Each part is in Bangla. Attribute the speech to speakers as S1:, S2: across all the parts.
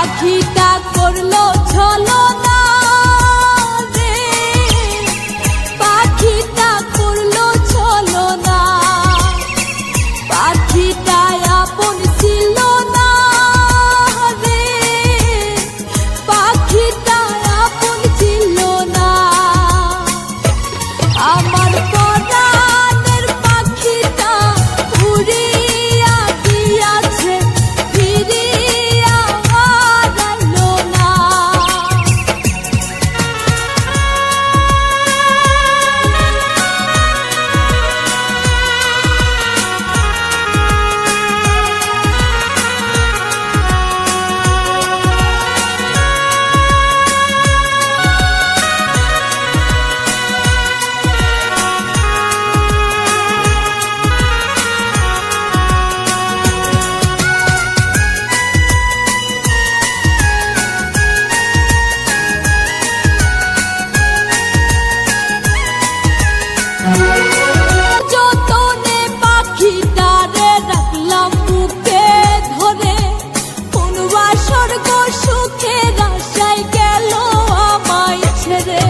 S1: পাখিটা করলো ছলনা রে, পাখিটা করলো ছলনা, পাখিটা আপন ছিল না রে, পাখিটা আপন ছিল না। আমার পরাণের পাখিটা উড়িয়া গিয়াছে, ফিরিয়া আইলো না। যতনে পাখিটারে রাখলাম বুকে ধরে, কোনবা স্বর্গ সুখের আশায় গেল আমায় ছেড়ে।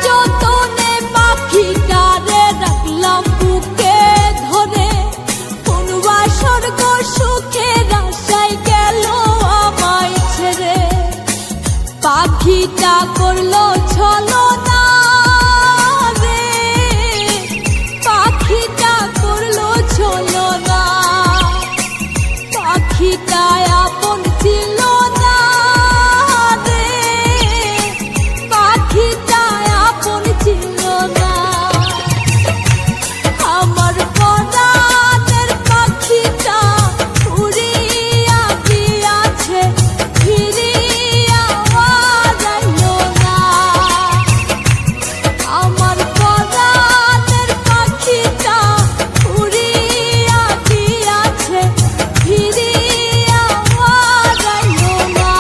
S1: যতনে পাখিটারে রাখলাম বুকে ধরে, কোনবা স্বর্গ সুখের আশায় গেল আমায় ছেড়ে। পাখিটা করলো ছলনা রে, পাখিটা করলো ছলনা, পাখিটা আপন ছিল না রে, পাখিটা আপন ছিল না। আমার পরাণের পাখিটা উড়িয়া গিয়াছে, ফিরিয়া আইলো না। আমার পরাণের পাখিটা উড়িয়া গিয়াছে, ফিরিয়া আইলো না।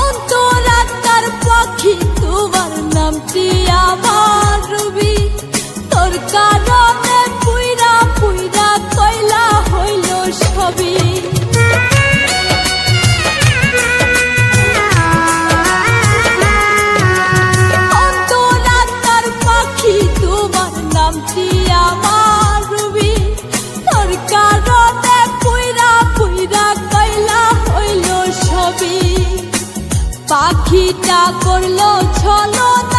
S1: অন্তরাত্মার পাখি তোমার নামটি আমার রবি, তোর কারণে পুইরা পুইরা কয়লা হইল সবই। অন্তরাত্মার পাখি তোমার নামটি আমার রবি, তোর কারণে পুইরা পুইরা কয়লা হইল সবই। পাখিটা করলো ছলনা